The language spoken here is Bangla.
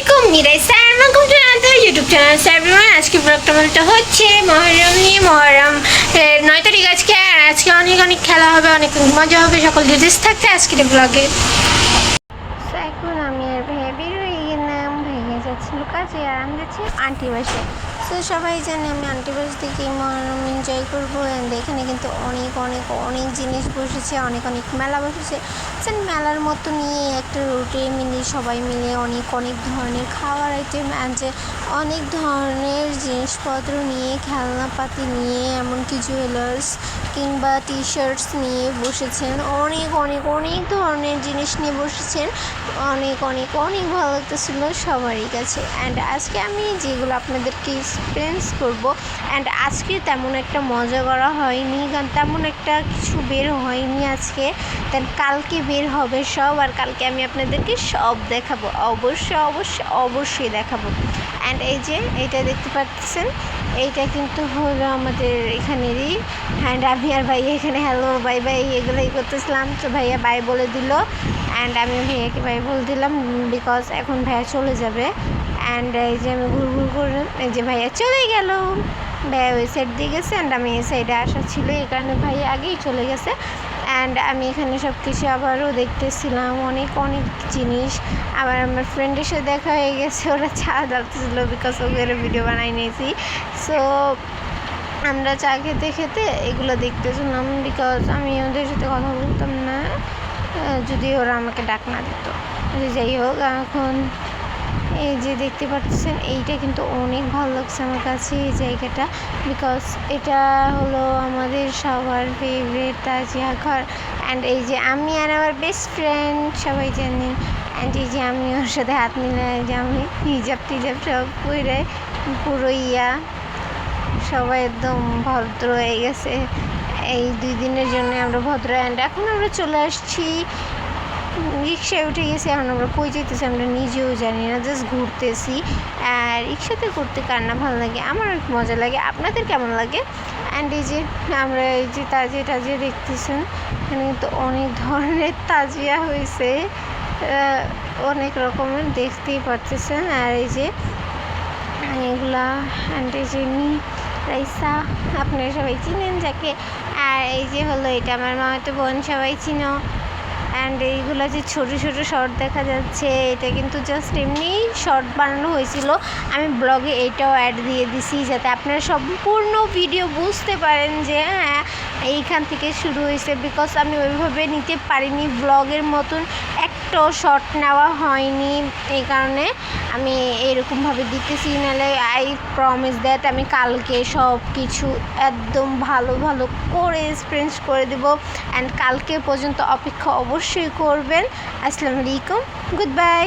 আলাইকুম Mirae sir welcome to another YouTube channel sir everyone. আজকে ব্লগটা বলতে হচ্ছে মহরম 9 তারিখ আজকে। আর আজকে অনেক অনেক খেলা হবে, অনেক মজা হবে, সকল ডিটেলস থাকছে আজকের ব্লগে। এখন আমি আর ভাইয়া বের হয়ে গেলাম, ভাইয়া যাচ্ছিল কাজে আর আমি যাচ্ছি আন্টি বাসে। তো সবাই জানে আমি আন্টি বাস থেকে মহরম এনজয় করবো। অ্যান্ড এখানে কিন্তু অনেক অনেক অনেক জিনিস বসেছে, অনেক অনেক মেলা বসেছে। মেলার মতো নিয়ে একটা রুটে মিলে সবাই মিলে অনেক অনেক ধরনের খাওয়ার আইটেম অ্যান্ড অনেক ধরনের জিনিসপত্র নিয়ে, খেলনাপাতি নিয়ে, এমনকি জুয়েলার্স কিংবা টি শার্টস নিয়ে বসেছেন। অনেক অনেক অনেক ধরনের জিনিস নিয়ে বসেছেন। অনেক অনেক অনেক ভালো লাগতেছিল সবারই কাছে। অ্যান্ড আজকে আমি যেগুলো আপনাদেরকে এক্সপিরিয়েন্স করবো, অ্যান্ড আজকে তেমন একটা মজা করা হয়নি, কারণ তেমন একটা কিছু বের হয়নি আজকে। দেন কালকে বের হবে সব, আর কালকে আমি আপনাদেরকে সব দেখাবো, অবশ্যই অবশ্যই অবশ্যই দেখাবো। অ্যান্ড এই যে এইটা দেখতে পাচ্ছেন, এইটা কিন্তু হলো আমাদের এখানেরই। অ্যান্ড আমি আর ভাইয়া এখানে হ্যালো বাই বাই এগুলোই করতেছিলাম। তো ভাইয়া বাই বলে দিল, অ্যান্ড আমি ভাইয়াকে বাই বলে দিলাম বিকজ এখন ভাইয়া চলে যাবে। অ্যান্ড এই যে আমি ঘুর করে, এই যে ভাইয়া চলে গেল। ভাইয়া ওই সাইড দিয়ে গেছে অ্যান্ড আমি এই সাইডে আসা ছিল, এই কারণে ভাইয়া আগেই চলে গেছে। অ্যান্ড আমি এখানে সব কিছু আবারও দেখতেছিলাম, অনেক অনেক জিনিস। আবার আমার ফ্রেন্ডের সাথে দেখা হয়ে গেছে, ওরা চা জ্বালতেছিলো বিকজ ওদের ভিডিও বানাই নিয়েছি। সো আমরা চা খেতে খেতে এগুলো দেখতেছিলাম বিকজ আমি ওদের সাথে কথা বলতাম না, যদি ওরা আমাকে ডাক না দিত। যাই হোক, এখন এই যে দেখতে পাচ্ছেন, এইটা কিন্তু অনেক ভালো লাগছে আমার কাছে এই জায়গাটা, বিকজ এটা হলো আমাদের সবার ফেভারিট তাজিয়া ঘর। অ্যান্ড এই যে আমি আর আমার বেস্ট ফ্রেন্ড সবাই জানেন। অ্যান্ড এই যে আমি ওর সাথে হাত মিলাই, যে আমি হিজাব টিজাব সব পরে পুরো সবাই একদম ভদ্র হয়ে গেছে। এই 2 দিনের জন্য আমরা ভদ্র। অ্যান্ড এখন আমরা চলে আসছি, রিক্সায় উঠে গেছি। এখন আমরা কই যেতেছি আমরা নিজেও জানি না, জাস্ট ঘুরতেছি। আর রিক্সাতে ঘুরতে কার না ভালো লাগে, আমার অনেক মজা লাগে, আপনাদের কেমন লাগে? অ্যান্ড এই যে আমরা এই যে তাজিয়া টাজিয়া দেখতেছেন, এখানে কিন্তু অনেক ধরনের তাজিয়া হয়েছে, অনেক রকমের দেখতেই পাচ্ছেন। আর এই যে এগুলা, অ্যান্ড এই যে রাইসা আপনারা সবাই চিনেন যাকে। আর এই যে হলো এটা আমার মামাতো বোন, সবাই চিনো। অ্যান্ড এইগুলো যে ছোটো ছোটো শর্ট দেখা যাচ্ছে, এটা কিন্তু জাস্ট এমনি শর্ট বানানো হয়েছিল। আমি ব্লগে এইটাও অ্যাড দিয়ে দিছি যাতে আপনারা সম্পূর্ণ ভিডিও বুঝতে পারেন যে হ্যাঁ এইখান থেকে শুরু হয়েছে, বিকজ আমি ওইভাবে নিতে পারিনি, ব্লগের মতন একটাও শর্ট নেওয়া হয়নি। এই কারণে আমি এরকমভাবে দিতেছি, নাহলে আই প্রমিস দ্যাট আমি কালকে সব কিছু একদম ভালো ভালো করে এক্সপিরিয়েন্স করে দেবো। অ্যান্ড কালকে পর্যন্ত অপেক্ষা অবশ্যই করবেন। আসসালামু আলাইকুম, গুড বাই।